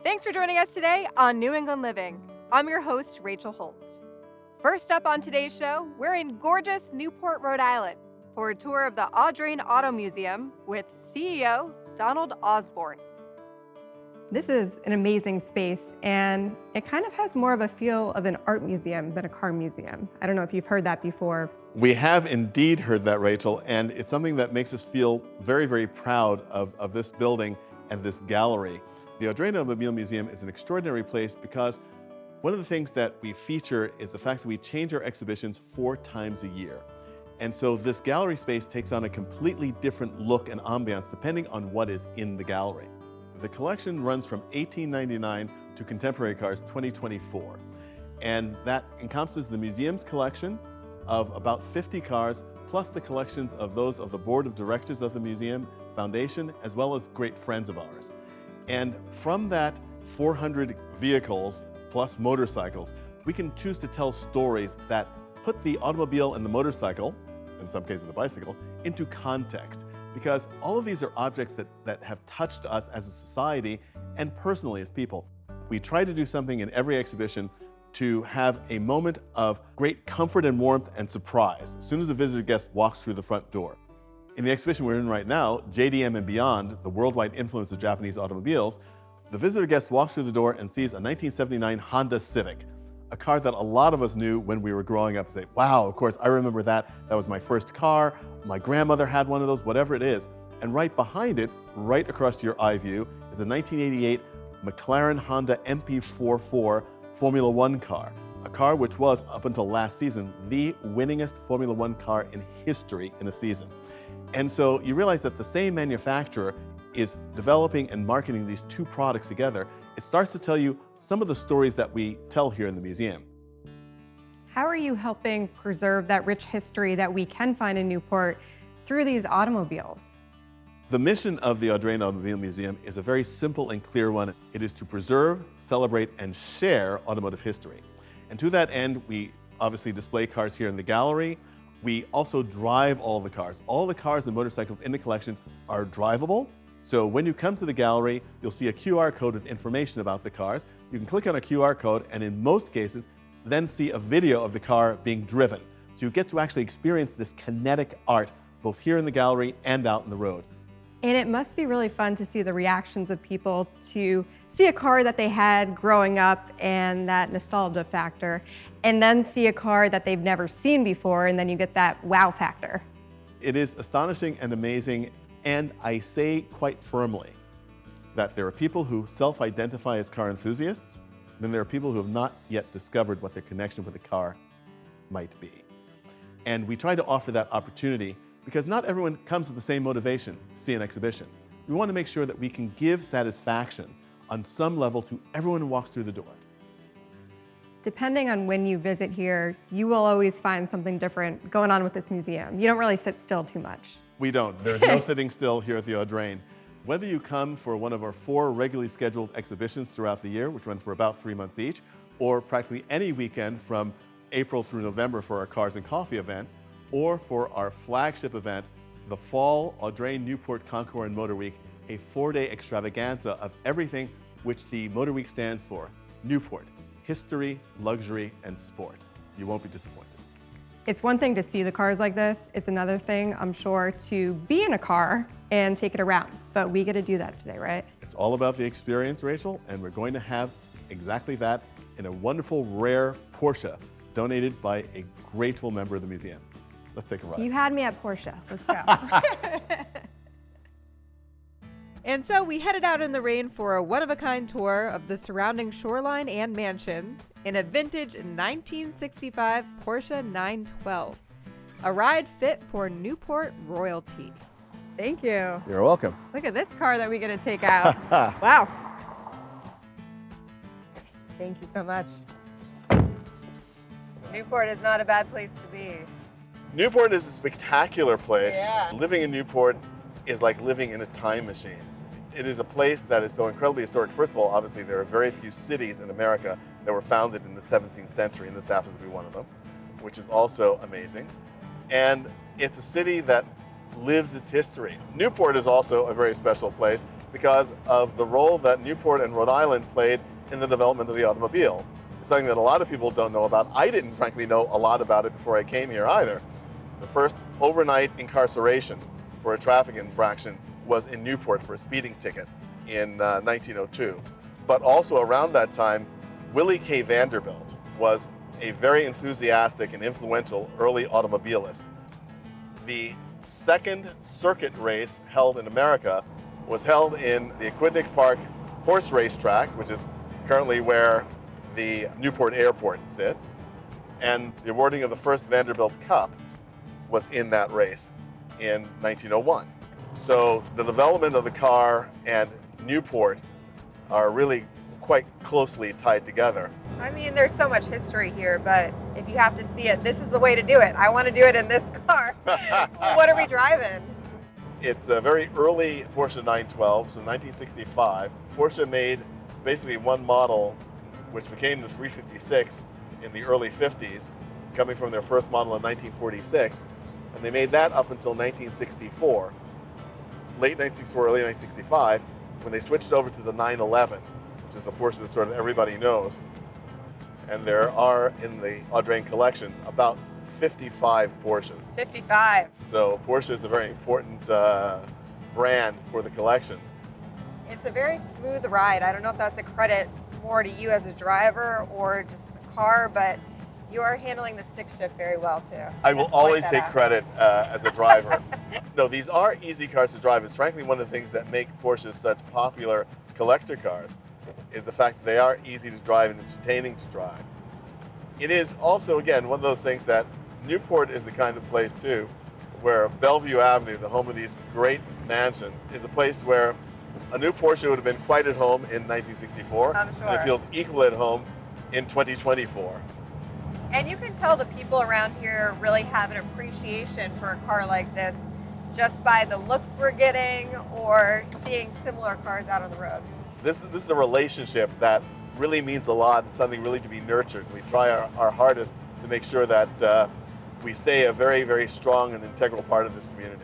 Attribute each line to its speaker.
Speaker 1: Thanks for joining us today on New England Living. I'm your host, Rachel Holt. First up on today's show, we're in gorgeous Newport, Rhode Island for a tour of the Audrain Automobile Museum with CEO Donald Osborne. This is an amazing space, and it kind of has more of a feel of an art museum than a car museum. I don't know if you've heard that before.
Speaker 2: We have indeed heard that, Rachel, and it's something that makes us feel very, very proud of this building and this gallery. The Audrain Automobile Museum is an extraordinary place because one of the things that we feature is the fact that we change our exhibitions 4 times a year. And so this gallery space takes on a completely different look and ambiance depending on what is in the gallery. The collection runs from 1899 to Contemporary Cars 2024. And that encompasses the museum's collection of about 50 cars, plus the collections of those of the board of directors of the museum foundation, as well as great friends of ours. And from that 400 vehicles plus motorcycles, we can choose to tell stories that put the automobile and the motorcycle, in some cases the bicycle, into context. Because all of these are objects that have touched us as a society and personally as people. We try to do something in every exhibition to have a moment of great comfort and warmth and surprise as soon as a visitor guest walks through the front door. In the exhibition we're in right now, JDM and Beyond, the worldwide influence of Japanese automobiles, the visitor guest walks through the door and sees a 1979 Honda Civic, a car that a lot of us knew when we were growing up. Say, wow, of course, I remember that. That was my first car. My grandmother had one of those, whatever it is. And right behind it, right across to your eye view, is a 1988 McLaren Honda MP44 Formula One car, a car which was, up until last season, the winningest Formula One car in history in a season. And so you realize that the same manufacturer is developing and marketing these 2 products together. It starts to tell you some of the stories that we tell here in the museum.
Speaker 1: How are you helping preserve that rich history that we can find in Newport through these automobiles?
Speaker 2: The mission of the Audrain Automobile Museum is a very simple and clear one. It is to preserve, celebrate, and share automotive history. And to that end, we obviously display cars here in the gallery. We also drive all the cars. All the cars and motorcycles in the collection are drivable. So when you come to the gallery, you'll see a QR code with information about the cars. You can click on a QR code and in most cases, then see a video of the car being driven. So you get to actually experience this kinetic art, both here in the gallery and out in the road.
Speaker 1: And it must be really fun to see the reactions of people to see a car that they had growing up and that nostalgia factor, and then see a car that they've never seen before, and then you get that wow factor.
Speaker 2: It is astonishing and amazing, and I say quite firmly that there are people who self-identify as car enthusiasts, then there are people who have not yet discovered what their connection with a car might be. And we try to offer that opportunity because not everyone comes with the same motivation to see an exhibition. We want to make sure that we can give satisfaction on some level to everyone who walks through the door.
Speaker 1: Depending on when you visit here, you will always find something different going on with this museum. You don't really sit still too much.
Speaker 2: We don't. There's no sitting still here at the Audrain. Whether you come for one of our 4 regularly scheduled exhibitions throughout the year, which run for about 3 months each, or practically any weekend from April through November for our Cars and Coffee event, or for our flagship event, the Fall Audrain Newport Concours and Motor Week, a 4-day extravaganza of everything which the Motor Week stands for. Newport, history, luxury, and sport. You won't be disappointed.
Speaker 1: It's one thing to see the cars like this. It's another thing, I'm sure, to be in a car and take it around. But we get to do that today, right?
Speaker 2: It's all about the experience, Rachel, and we're going to have exactly that in a wonderful, rare Porsche donated by a grateful member of the museum. Let's take a ride.
Speaker 1: You had me at Porsche. Let's go. And so we headed out in the rain for a one-of-a-kind tour of the surrounding shoreline and mansions in a vintage 1965 Porsche 912. A ride fit for Newport royalty. Thank you.
Speaker 2: You're welcome.
Speaker 1: Look at this car that we get to take out. Wow. Thank you so much. Newport is not a bad place to be.
Speaker 2: Newport is a spectacular place.
Speaker 1: Yeah.
Speaker 2: Living in Newport is like living in a time machine. It is a place that is so incredibly historic. First of all, obviously, there are very few cities in America that were founded in the 17th century, and this happens to be one of them, which is also amazing. And it's a city that lives its history. Newport is also a very special place because of the role that Newport and Rhode Island played in the development of the automobile. It's something that a lot of people don't know about. I didn't frankly know a lot about it before I came here either. The first overnight incarceration for a traffic infraction was in Newport for a speeding ticket in 1902. But also around that time, Willie K. Vanderbilt was a very enthusiastic and influential early automobilist. The second circuit race held in America was held in the Aquidneck Park horse racetrack, which is currently where the Newport Airport sits. And the awarding of the first Vanderbilt Cup was in that race in 1901. So the development of the car and Newport are really quite closely tied together.
Speaker 1: I mean, there's so much history here, but if you have to see it, this is the way to do it. I want to do it in this car. What are we driving?
Speaker 2: It's a very early Porsche 912, so 1965. Porsche made basically one model, which became the 356 in the early 50s, coming from their first model in 1946. And they made that up until 1964, late 1964, early 1965, when they switched over to the 911, which is the Porsche that sort of everybody knows. And there are, in the Audrain collections, about 55 Porsches.
Speaker 1: 55.
Speaker 2: So Porsche is a very important brand for the collections.
Speaker 1: It's a very smooth ride. I don't know if that's a credit more to you as a driver or just the car, but you are handling the stick shift very well too.
Speaker 2: I will always take credit as a driver. No, these are easy cars to drive. It's frankly one of the things that make Porsches such popular collector cars, is the fact that they are easy to drive and entertaining to drive. It is also, again, one of those things that Newport is the kind of place too, where Bellevue Avenue, the home of these great mansions, is a place where a new Porsche would have been quite at home in 1964,
Speaker 1: I'm sure.
Speaker 2: and it feels equal at home in 2024.
Speaker 1: And you can tell the people around here really have an appreciation for a car like this just by the looks we're getting or seeing similar cars out on the road.
Speaker 2: This is a relationship that really means a lot and something really to be nurtured. We try our hardest to make sure that we stay a very, very strong and integral part of this community.